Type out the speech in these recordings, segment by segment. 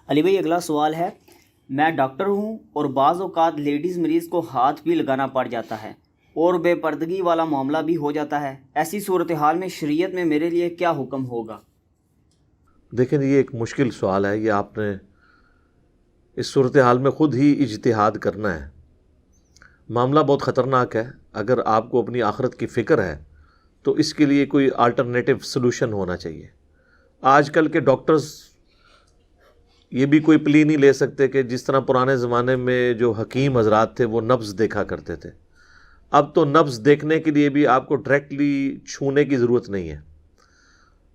علی بھائی اگلا سوال ہے، میں ڈاکٹر ہوں اور بعض اوقات لیڈیز مریض کو ہاتھ بھی لگانا پڑ جاتا ہے اور بے پردگی والا معاملہ بھی ہو جاتا ہے، ایسی صورتحال میں شریعت میں میرے لیے کیا حکم ہوگا؟ دیکھیں یہ ایک مشکل سوال ہے، یہ آپ نے اس صورتحال میں خود ہی اجتہاد کرنا ہے۔ معاملہ بہت خطرناک ہے۔ اگر آپ کو اپنی آخرت کی فکر ہے تو اس کے لیے کوئی آلٹرنیٹو سلوشن ہونا چاہیے۔ آج کل کے ڈاکٹرز یہ بھی کوئی پلی نہیں لے سکتے کہ جس طرح پرانے زمانے میں جو حکیم حضرات تھے وہ نبض دیکھا کرتے تھے، اب تو نبض دیکھنے کے لیے بھی آپ کو ڈائریکٹلی چھونے کی ضرورت نہیں ہے۔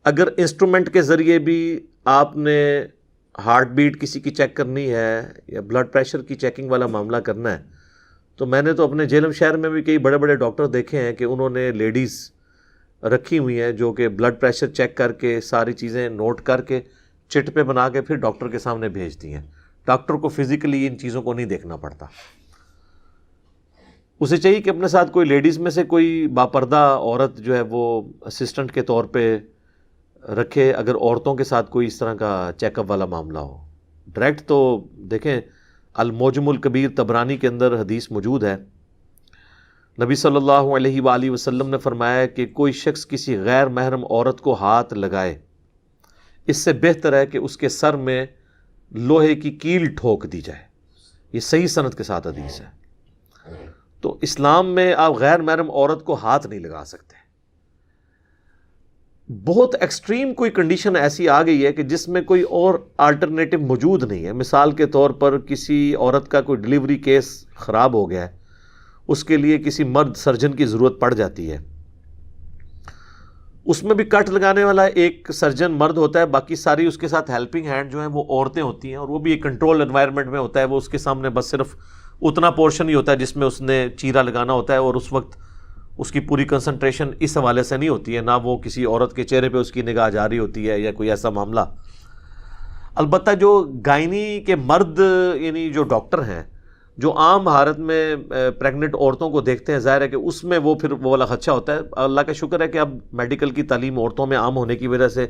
اگر انسٹرومنٹ کے ذریعے بھی آپ نے ہارٹ بیٹ کسی کی چیک کرنی ہے یا بلڈ پریشر کی چیکنگ والا معاملہ کرنا ہے تو میں نے تو اپنے جہلم شہر میں بھی کئی بڑے بڑے ڈاکٹر دیکھے ہیں کہ انہوں نے لیڈیز رکھی ہوئی ہیں جو کہ بلڈ پریشر چیک کر کے ساری چیزیں نوٹ کر کے چٹ پہ بنا کے پھر ڈاکٹر کے سامنے بھیجتی ہیں۔ ڈاکٹر کو فزیکلی ان چیزوں کو نہیں دیکھنا پڑتا، اسے چاہیے کہ اپنے ساتھ کوئی لیڈیز میں سے کوئی باپردہ عورت جو ہے وہ اسسٹنٹ کے طور پہ رکھے، اگر عورتوں کے ساتھ کوئی اس طرح کا چیک اپ والا معاملہ ہو۔ ڈائریکٹ تو دیکھیں المعجم الکبیر طبرانی کے اندر حدیث موجود ہے، نبی صلی اللہ علیہ وآلہ وسلم نے فرمایا کہ کوئی شخص کسی غیر محرم عورت کو ہاتھ لگائے، اس سے بہتر ہے کہ اس کے سر میں لوہے کی کیل ٹھوک دی جائے۔ یہ صحیح سند کے ساتھ حدیث ہے۔ تو اسلام میں آپ غیر محرم عورت کو ہاتھ نہیں لگا سکتے۔ بہت ایکسٹریم کوئی کنڈیشن ایسی آ گئی ہے کہ جس میں کوئی اور آلٹرنیٹو موجود نہیں ہے۔ مثال کے طور پر کسی عورت کا کوئی ڈیلیوری کیس خراب ہو گیا ہے، اس کے لیے کسی مرد سرجن کی ضرورت پڑ جاتی ہے، اس میں بھی کٹ لگانے والا ایک سرجن مرد ہوتا ہے، باقی ساری اس کے ساتھ ہیلپنگ ہینڈ جو ہیں وہ عورتیں ہوتی ہیں، اور وہ بھی ایک کنٹرول انوائرمنٹ میں ہوتا ہے۔ وہ اس کے سامنے بس صرف اتنا پورشن ہی ہوتا ہے جس میں اس نے چیرا لگانا ہوتا ہے، اور اس وقت اس کی پوری کنسنٹریشن اس حوالے سے نہیں ہوتی ہے، نہ وہ کسی عورت کے چہرے پہ اس کی نگاہ جاری ہوتی ہے یا کوئی ایسا معاملہ۔ البتہ جو گائنی کے مرد یعنی جو ڈاکٹر ہیں جو عام حالت میں پریگننٹ عورتوں کو دیکھتے ہیں، ظاہر ہے کہ اس میں وہ پھر وہ والا خدشہ ہوتا ہے۔ اللہ کا شکر ہے کہ اب میڈیکل کی تعلیم عورتوں میں عام ہونے کی وجہ سے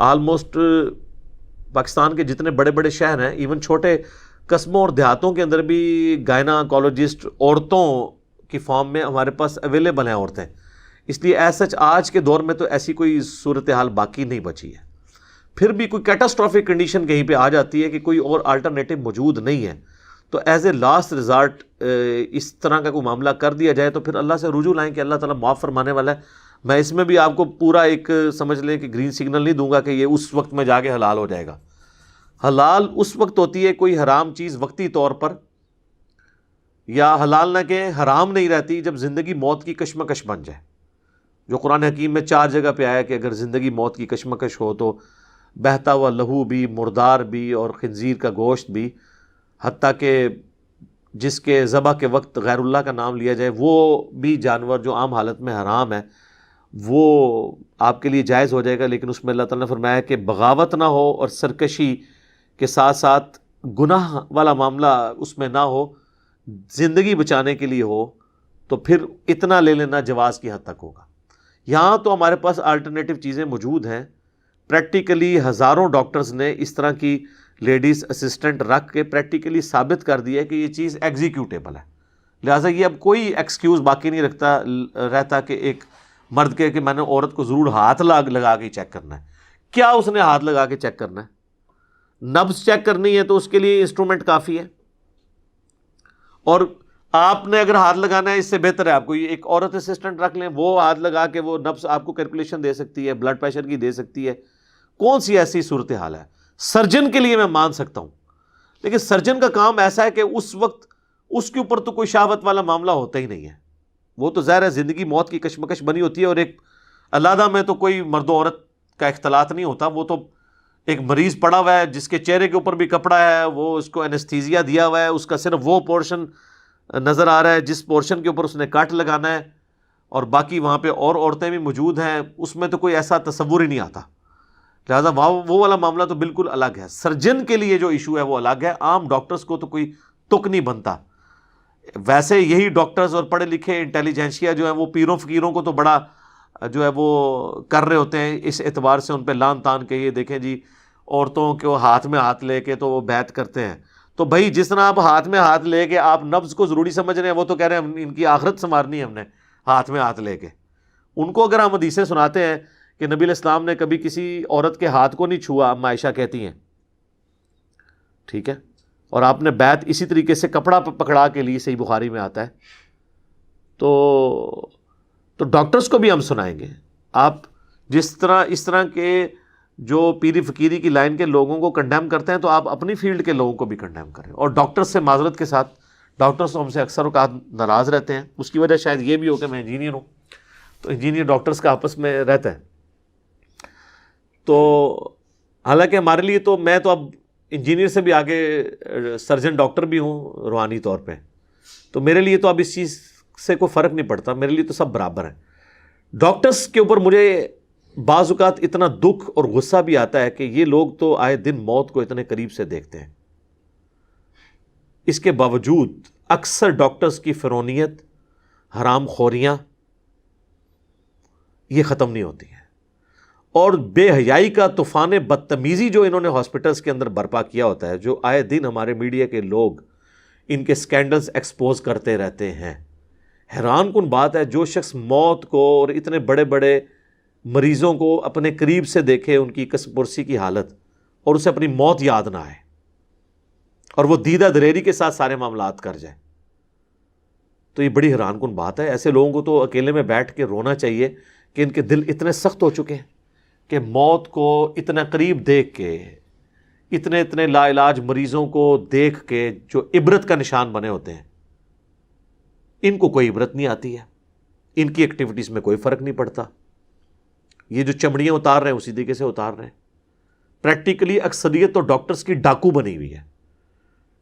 آلموسٹ پاکستان کے جتنے بڑے بڑے شہر ہیں، ایون چھوٹے قصبوں اور دیہاتوں کے اندر بھی گائناکالوجسٹ عورتوں کی فارم میں ہمارے پاس اویلیبل ہیں عورتیں۔ اس لیے ایز سچ آج کے دور میں تو ایسی کوئی صورتحال باقی نہیں بچی ہے۔ پھر بھی کوئی کیٹاسٹرافک کنڈیشن کہیں پہ آ جاتی ہے کہ کوئی اور آلٹرنیٹو موجود نہیں ہے، تو ایز اے لاسٹ ریزارٹ اس طرح کا کوئی معاملہ کر دیا جائے تو پھر اللہ سے رجوع لائیں کہ اللہ تعالیٰ معاف فرمانے والا ہے۔ میں اس میں بھی آپ کو پورا ایک سمجھ لیں کہ گرین سگنل نہیں دوں گا کہ یہ اس وقت میں جا کے حلال ہو جائے گا۔ حلال اس وقت ہوتی ہے کوئی حرام چیز وقتی طور پر، یا حلال نہ کہ حرام نہیں رہتی جب زندگی موت کی کشمکش بن جائے، جو قرآن حکیم میں 4 جگہ پہ آیا کہ اگر زندگی موت کی کشمکش ہو تو بہتا ہوا لہو بھی، مردار بھی، اور خنزیر کا گوشت بھی، حتیٰ کہ جس کے ذبح کے وقت غیر اللہ کا نام لیا جائے وہ بھی جانور جو عام حالت میں حرام ہے وہ آپ کے لیے جائز ہو جائے گا۔ لیکن اس میں اللہ تعالیٰ نے فرمایا کہ بغاوت نہ ہو اور سرکشی کے ساتھ ساتھ گناہ والا معاملہ اس میں نہ ہو، زندگی بچانے کے لیے ہو، تو پھر اتنا لے لینا جواز کی حد تک ہوگا۔ یہاں تو ہمارے پاس آلٹرنیٹو چیزیں موجود ہیں۔ پریکٹیکلی ہزاروں ڈاکٹرز نے اس طرح کی لیڈیز اسسٹنٹ رکھ کے پریکٹیکلی ثابت کر دیا ہے کہ یہ چیز ایگزیکیوٹیبل ہے۔ لہٰذا یہ اب کوئی ایکسکیوز باقی نہیں رہتا کہ ایک مرد کے کہ میں نے عورت کو ضرور ہاتھ لگا کے چیک کرنا ہے۔ کیا اس نے ہاتھ لگا کے چیک کرنا ہے؟ نبض چیک کرنی ہے تو اس کے لیے انسٹرومنٹ کافی ہے، اور آپ نے اگر ہاتھ لگانا ہے اس سے بہتر ہے آپ کو ایک عورت اسسٹنٹ رکھ لیں، وہ ہاتھ لگا کے وہ نبض آپ کو کیلکولیشن دے سکتی ہے، بلڈ پریشر کی دے سکتی ہے۔ کون سی ایسی صورتحال ہے؟ سرجن کے لیے میں مان سکتا ہوں، لیکن سرجن کا کام ایسا ہے کہ اس وقت اس کے اوپر تو کوئی شہوت والا معاملہ ہوتا ہی نہیں ہے، وہ تو ظاہر ہے زندگی موت کی کشمکش بنی ہوتی ہے، اور ایک علیحدہ میں تو کوئی مرد و عورت کا اختلاط نہیں ہوتا، وہ تو ایک مریض پڑا ہوا ہے جس کے چہرے کے اوپر بھی کپڑا ہے، وہ اس کو انستھیزیا دیا ہوا ہے، اس کا صرف وہ پورشن نظر آ رہا ہے جس پورشن کے اوپر اس نے کٹ لگانا ہے، اور باقی وہاں پہ اور عورتیں بھی موجود ہیں، اس میں تو کوئی ایسا تصور ہی نہیں آتا۔ لہٰذا وہ والا معاملہ تو بالکل الگ ہے۔ سرجن کے لیے جو ایشو ہے وہ الگ ہے، عام ڈاکٹرز کو تو کوئی تک نہیں بنتا۔ ویسے یہی ڈاکٹرز اور پڑھے لکھے انٹیلیجنشیا جو ہیں وہ پیروں فقیروں کو تو بڑا جو ہے وہ کر رہے ہوتے ہیں، اس اعتبار سے ان پہ لان تان کہ یہ دیکھیں جی عورتوں کو ہاتھ میں ہاتھ لے کے تو وہ بیعت کرتے ہیں. تو بھائی جس طرح آپ ہاتھ میں ہاتھ لے کے آپ نبض کو ضروری سمجھ رہے ہیں، وہ تو کہہ رہے ہیں ان کی آخرت سنوارنی ہے ہم نے ہاتھ میں ہاتھ لے کے. ان کو اگر ہم حدیثیں سناتے ہیں کہ نبی علیہ السلام نے کبھی کسی عورت کے ہاتھ کو نہیں چھوا، ام عائشہ کہتی ہیں، ٹھیک ہے، اور آپ نے بیعت اسی طریقے سے کپڑا پکڑا کے لی، صحیح بخاری میں آتا ہے، تو ڈاکٹرز کو بھی ہم سنائیں گے. آپ جس طرح اس طرح کے جو پیری فقیری کی لائن کے لوگوں کو کنڈیم کرتے ہیں، تو آپ اپنی فیلڈ کے لوگوں کو بھی کنڈیم کریں. اور ڈاکٹرز سے معذرت کے ساتھ، ڈاکٹرز ہم سے اکثر اوقات ناراض رہتے ہیں، اس کی وجہ شاید یہ بھی ہو کہ میں انجینئر ہوں، تو انجینئر ڈاکٹرز کا آپس میں رہتا ہے. تو حالانکہ ہمارے لیے تو میں تو اب انجینئر سے بھی آگے سرجن ڈاکٹر بھی ہوں روحانی طور پہ، تو میرے لیے تو اب اس چیز سے کوئی فرق نہیں پڑتا، میرے لیے تو سب برابر ہیں. ڈاکٹرز کے اوپر مجھے بعض اوقات اتنا دکھ اور غصہ بھی آتا ہے کہ یہ لوگ تو آئے دن موت کو اتنے قریب سے دیکھتے ہیں، اس کے باوجود اکثر ڈاکٹرز کی فرونیت، حرام خوریاں یہ ختم نہیں ہوتی ہیں. اور بے حیائی کا طوفان بدتمیزی جو انہوں نے ہاسپٹلز کے اندر برپا کیا ہوتا ہے، جو آئے دن ہمارے میڈیا کے لوگ ان کے سکینڈلز ایکسپوز کرتے رہتے ہیں. حیران کن بات ہے، جو شخص موت کو اور اتنے بڑے بڑے مریضوں کو اپنے قریب سے دیکھے، ان کی کسب پرسی کی حالت، اور اسے اپنی موت یاد نہ آئے، اور وہ دیدہ دریری کے ساتھ سارے معاملات کر جائے، تو یہ بڑی حیران کن بات ہے. ایسے لوگوں کو تو اکیلے میں بیٹھ کے رونا چاہیے کہ ان کے دل اتنے سخت ہو چکے ہیں کہ موت کو اتنا قریب دیکھ کے، اتنے لا علاج مریضوں کو دیکھ کے جو عبرت کا نشان بنے ہوتے ہیں، ان کو کوئی عبرت نہیں آتی ہے، ان کی ایکٹیویٹیز میں کوئی فرق نہیں پڑتا. یہ جو چمڑیاں اتار رہے ہیں اسی طریقے سے اتار رہے ہیں. پریکٹیکلی اکثریت تو ڈاکٹرز کی ڈاکو بنی ہوئی ہے،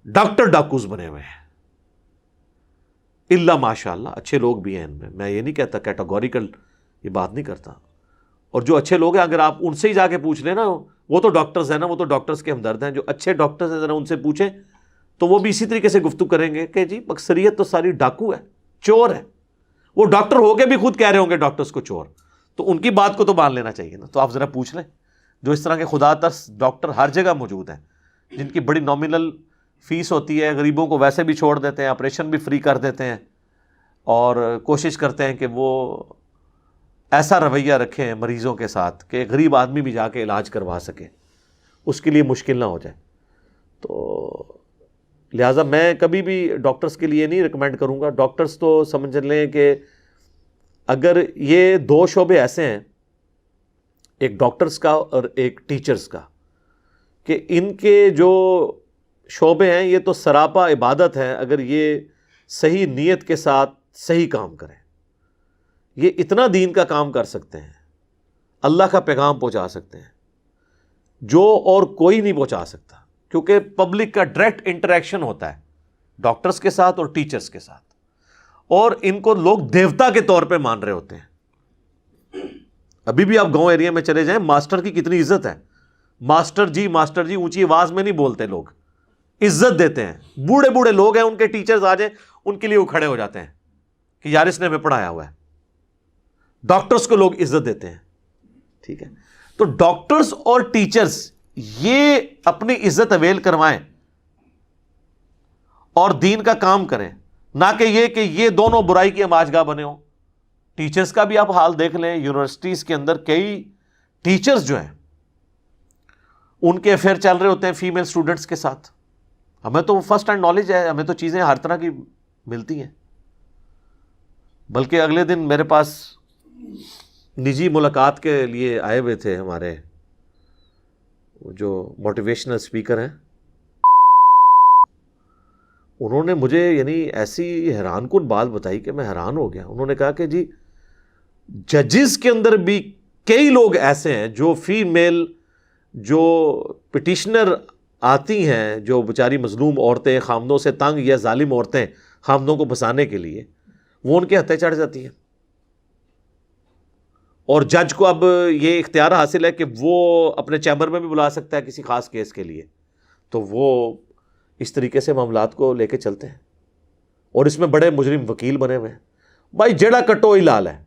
ڈاکٹر ڈاکوز بنے ہوئے ہیں. اللہ ماشاء اللہ اچھے لوگ بھی ہیں ان میں یہ نہیں کہتا، کیٹاگوریکل یہ بات نہیں کرتا. اور جو اچھے لوگ ہیں اگر آپ ان سے ہی جا کے پوچھ لیں نا، وہ تو ڈاکٹرز ہیں نا، وہ تو ڈاکٹرز کے ہمدرد ہیں. جو اچھے ڈاکٹرز ہیں ذرا ان سے پوچھیں تو وہ بھی اسی طریقے سے گفتگو کریں گے کہ جی اکثریت تو ساری ڈاکو ہے، چور ہے. وہ ڈاکٹر ہو کے بھی خود کہہ رہے ہوں گے ڈاکٹرز کو چور، تو ان کی بات کو تو مان لینا چاہیے نا. تو آپ ذرا پوچھ لیں، جو اس طرح کے خدا ترس ڈاکٹر ہر جگہ موجود ہیں، جن کی بڑی نامنل فیس ہوتی ہے، غریبوں کو ویسے بھی چھوڑ دیتے ہیں، آپریشن بھی فری کر دیتے ہیں، اور کوشش کرتے ہیں کہ وہ ایسا رویہ رکھیں مریضوں کے ساتھ کہ غریب آدمی بھی جا کے علاج کروا سکے، اس کے لیے مشکل نہ ہو جائے. تو لہٰذا میں کبھی بھی ڈاکٹرز کے لیے نہیں ریکمینڈ کروں گا. ڈاکٹرز تو سمجھ لیں کہ اگر یہ دو شعبے ایسے ہیں، ایک ڈاکٹرز کا اور ایک ٹیچرز کا، کہ ان کے جو شعبے ہیں یہ تو سراپا عبادت ہے. اگر یہ صحیح نیت کے ساتھ صحیح کام کریں، یہ اتنا دین کا کام کر سکتے ہیں، اللہ کا پیغام پہنچا سکتے ہیں جو اور کوئی نہیں پہنچا سکتا. کیونکہ پبلک کا ڈائریکٹ انٹریکشن ہوتا ہے ڈاکٹرز کے ساتھ اور ٹیچرز کے ساتھ، اور ان کو لوگ دیوتا کے طور پہ مان رہے ہوتے ہیں. ابھی بھی آپ گاؤں ایریا میں چلے جائیں، ماسٹر کی کتنی عزت ہے. ماسٹر جی اونچی آواز میں نہیں بولتے، لوگ عزت دیتے ہیں. بوڑھے بوڑھے لوگ ہیں، ان کے ٹیچرز آ جائیں ان کے لیے وہ کھڑے ہو جاتے ہیں کہ یار اس نے ہمیں پڑھایا ہوا ہے. ڈاکٹرز کو لوگ عزت دیتے ہیں. ٹھیک ہے، تو ڈاکٹرز اور ٹیچرز یہ اپنی عزت اویل کروائیں اور دین کا کام کریں، نہ کہ یہ دونوں برائی کی ہماج گاہ بنے ہوں. ٹیچرز کا بھی آپ حال دیکھ لیں، یونیورسٹیز کے اندر کئی ٹیچرز جو ہیں ان کے افیئر چل رہے ہوتے ہیں فیمیل اسٹوڈنٹس کے ساتھ. ہمیں تو فرسٹ ہینڈ نالج ہے، ہمیں تو چیزیں ہر طرح کی ملتی ہیں. بلکہ اگلے دن میرے پاس نجی ملاقات کے لیے آئے ہوئے تھے ہمارے جو موٹیویشنل اسپیکر ہیں. انہوں نے مجھے یعنی ایسی حیران کن بات بتائی کہ میں حیران ہو گیا. انہوں نے کہا کہ جی ججز کے اندر بھی کئی لوگ ایسے ہیں جو فیمیل جو پٹیشنر آتی ہیں، جو بیچاری مظلوم عورتیں، خامدوں سے تنگ یا ظالم عورتیں خامدوں کو بسانے کے لیے، وہ ان کے ہتھے چڑھ جاتی ہیں. اور جج کو اب یہ اختیار حاصل ہے کہ وہ اپنے چیمبر میں بھی بلا سکتا ہے کسی خاص کیس کے لیے. تو وہ اس طریقے سے معاملات کو لے کے چلتے ہیں، اور اس میں بڑے مجرم وکیل بنے ہوئے ہیں. بھائی جڑا کٹو ہی لال ہے.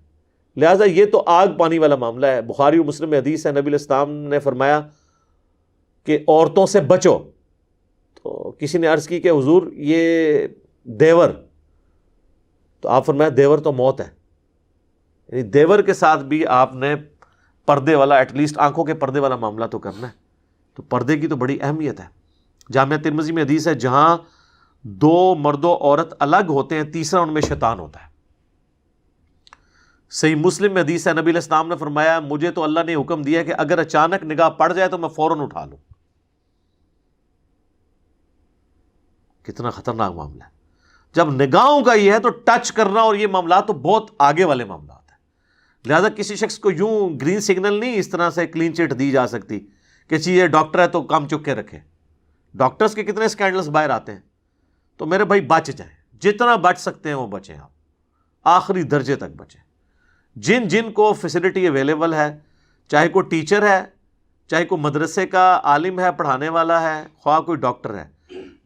لہٰذا یہ تو آگ پانی والا معاملہ ہے. بخاری و مسلم میں حدیث ہے، نبی علیہ السلام نے فرمایا کہ عورتوں سے بچو، تو کسی نے عرض کی کہ حضور یہ دیور، تو آپ فرمایا دیور تو موت ہے، یعنی دیور کے ساتھ بھی آپ نے پردے والا، ایٹ لیسٹ آنکھوں کے پردے والا معاملہ تو کرنا ہے. تو پردے کی تو بڑی اہمیت ہے. جامعہ ترمذی میں حدیث ہے جہاں دو مرد و عورت الگ ہوتے ہیں تیسرا ان میں شیطان ہوتا ہے. صحیح مسلم میں حدیث ہے نبی علیہ السلام نے فرمایا مجھے تو اللہ نے حکم دیا کہ اگر اچانک نگاہ پڑ جائے تو میں فوراً اٹھا لوں. کتنا خطرناک معاملہ ہے. جب نگاہوں کا یہ ہے تو ٹچ کرنا اور یہ معاملات تو بہت آگے والے معاملات ہیں. لہذا کسی شخص کو یوں گرین سگنل نہیں اس طرح سے کلین چٹ دی جا سکتی کہ یہ ڈاکٹر ہے تو کام چک کے رکھے. ڈاکٹرز کے کتنے سکینڈلز باہر آتے ہیں. تو میرے بھائی بچ جائیں، جتنا بچ سکتے ہیں وہ بچیں، آپ آخری درجے تک بچیں. جن جن کو فیسلٹی اویلیبل ہے، چاہے کوئی ٹیچر ہے، چاہے کوئی مدرسے کا عالم ہے پڑھانے والا ہے، خواہ کوئی ڈاکٹر ہے،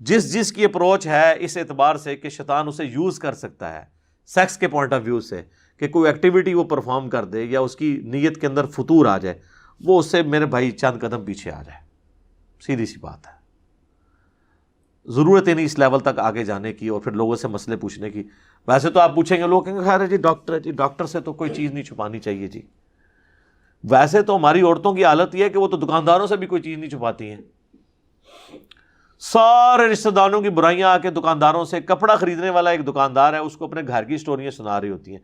جس کی اپروچ ہے اس اعتبار سے کہ شیطان اسے یوز کر سکتا ہے سیکس کے پوائنٹ آف ویو سے کہ کوئی ایکٹیویٹی وہ پرفارم کر دے یا اس کی نیت کے اندر فتور آ جائے، وہ اس سے میرے بھائی چند قدم پیچھے آ جائے. سیدھی سی بات ہے. ضرورت ہی نہیں اس لیول تک آگے جانے کی اور پھر لوگوں سے مسئلے پوچھنے کی. ویسے تو آپ پوچھیں گے، لوگ کہیں گے خیر ہے جی ڈاکٹر ہے جی، ڈاکٹر سے تو کوئی چیز نہیں چھپانی چاہیے جی. ویسے تو ہماری عورتوں کی حالت یہ ہے کہ وہ تو دکانداروں سے بھی کوئی چیز نہیں چھپاتی ہیں. سارے رشتہ داروں کی برائیاں آ کے دکانداروں سے، کپڑا خریدنے والا ایک دکاندار ہے اس کو اپنے گھر کی سٹوریاں سنا رہی ہوتی ہیں.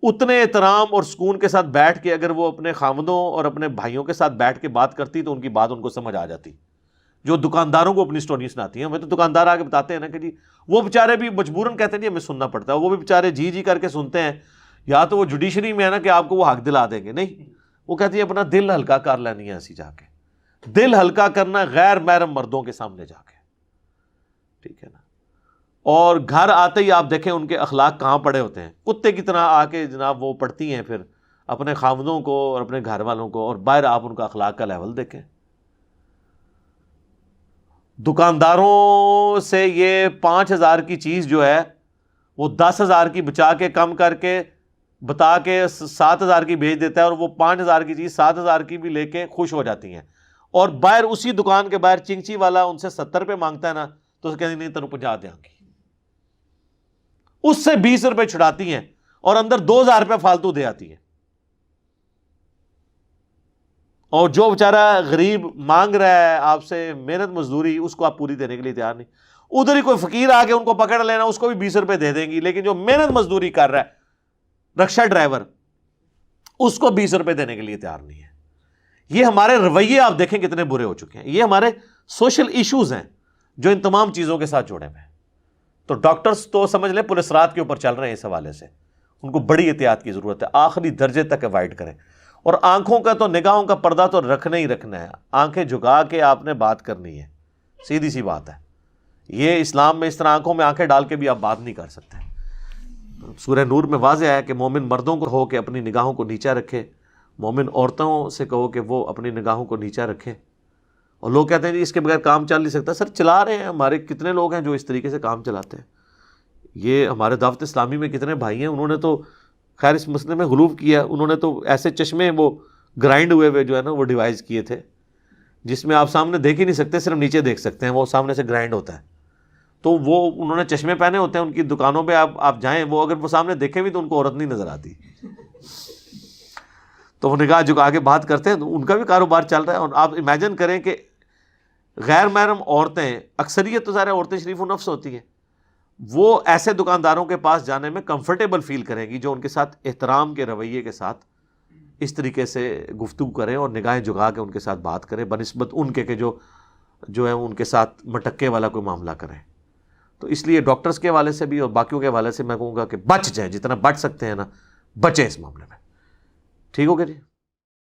اتنے احترام اور سکون کے ساتھ بیٹھ کے اگر وہ اپنے خاوندوں اور اپنے بھائیوں کے ساتھ بیٹھ کے بات کرتی تو ان کی بات ان کو سمجھ آ جاتی. جو دکانداروں کو اپنی سٹوری سناتی ہیں، ہمیں تو دکاندار آ کے بتاتے ہیں نا کہ جی وہ بیچارے بھی مجبوراً کہتے ہیں جی ہمیں سننا پڑتا ہے، وہ بھی بیچارے جی کر کے سنتے ہیں. یا تو وہ جوڈیشری میں ہے نا کہ آپ کو وہ حق دلا دیں گے، نہیں، وہ کہتی ہے اپنا دل ہلکا کر لینی ہے ایسی جا کے. دل ہلکا کرنا غیر محرم مردوں کے سامنے جا کے، ٹھیک ہے نا. اور گھر آتے ہی آپ دیکھیں ان کے اخلاق کہاں پڑے ہوتے ہیں، کتے کی طرح آ کے جناب وہ پڑھتی ہیں پھر اپنے خاوندوں کو اور اپنے گھر والوں کو، اور باہر آپ ان کا اخلاق کا لیول دیکھیں. دکانداروں سے یہ 5,000 کی چیز جو ہے وہ 10,000 کی بچا کے کم کر کے بتا کے 7,000 کی بھیج دیتا ہے، اور وہ 5,000 کی چیز 7,000 کی بھی لے کے خوش ہو جاتی ہیں. اور باہر اسی دکان کے باہر چنگچی والا ان سے 70 روپے مانگتا ہے نا تو اس کہتے نہیں تینوں 50 دیں گی، اس سے 20 روپے چھڑاتی ہیں اور اندر 2,000 روپے فالتو دے آتی ہیں. اور جو بیچارہ غریب مانگ رہا ہے آپ سے محنت مزدوری، اس کو آپ پوری دینے کے لیے تیار نہیں. ادھر ہی کوئی فقیر آ کے ان کو پکڑ لینا، اس کو بھی 20 روپے دے دیں گی. لیکن جو محنت مزدوری کر رہا ہے رکشہ ڈرائیور، اس کو 20 روپے دینے کے لیے تیار نہیں ہے. یہ ہمارے رویے آپ دیکھیں کتنے برے ہو چکے ہیں. یہ ہمارے سوشل ایشوز ہیں جو ان تمام چیزوں کے ساتھ جوڑے ہوئے ہیں. تو ڈاکٹرز تو سمجھ لیں پولیس رات کے اوپر چل رہے ہیں اس حوالے سے. ان کو بڑی احتیاط کی ضرورت ہے، آخری درجے تک اوائڈ کریں. اور آنکھوں کا تو، نگاہوں کا پردہ تو رکھنا ہی رکھنا ہے. آنکھیں جھکا کے آپ نے بات کرنی ہے، سیدھی سی بات ہے. یہ اسلام میں اس طرح آنکھوں میں آنکھیں ڈال کے بھی آپ بات نہیں کر سکتے. سورہ نور میں واضح ہے کہ مومن مردوں کو کہو کہ اپنی نگاہوں کو نیچا رکھے، مومن عورتوں سے کہو کہ وہ اپنی نگاہوں کو نیچا رکھیں. اور لوگ کہتے ہیں جی اس کے بغیر کام چل نہیں سکتا. سر چلا رہے ہیں، ہمارے کتنے لوگ ہیں جو اس طریقے سے کام چلاتے ہیں. یہ ہمارے دعوت اسلامی میں کتنے بھائی ہیں، انہوں نے تو خیر اس مسئلے میں غلوف کیا. انہوں نے تو ایسے چشمے وہ گرائنڈ ہوئے جو ہے نا وہ ڈیوائز کیے تھے جس میں آپ سامنے دیکھ ہی نہیں سکتے، صرف نیچے دیکھ سکتے ہیں، وہ سامنے سے گرائنڈ ہوتا ہے. تو وہ انہوں نے چشمے پہنے ہوتے ہیں، ان کی دکانوں پہ آپ جائیں، وہ اگر وہ سامنے دیکھیں بھی تو ان کو عورت نہیں نظر آتی. تو وہ نگاہ جھکا کے بات کرتے ہیں، تو ان کا بھی کاروبار چل رہا ہے. اور آپ امیجن کریں کہ غیر محرم عورتیں، اکثریت تو سارے عورتیں شریف و نفس ہوتی ہیں، وہ ایسے دکانداروں کے پاس جانے میں کمفرٹیبل فیل کریں گی جو ان کے ساتھ احترام کے رویے کے ساتھ اس طریقے سے گفتگو کریں اور نگاہیں جھکا کے ان کے ساتھ بات کریں، بنسبت ان کے کہ جو ہے ان کے ساتھ مٹکے والا کوئی معاملہ کریں. تو اس لیے ڈاکٹرز کے حوالے سے بھی اور باقیوں کے حوالے سے میں کہوں گا کہ بچ جائیں، جتنا بچ سکتے ہیں نا بچیں اس معاملے میں. ٹھیک ہو گیا جی.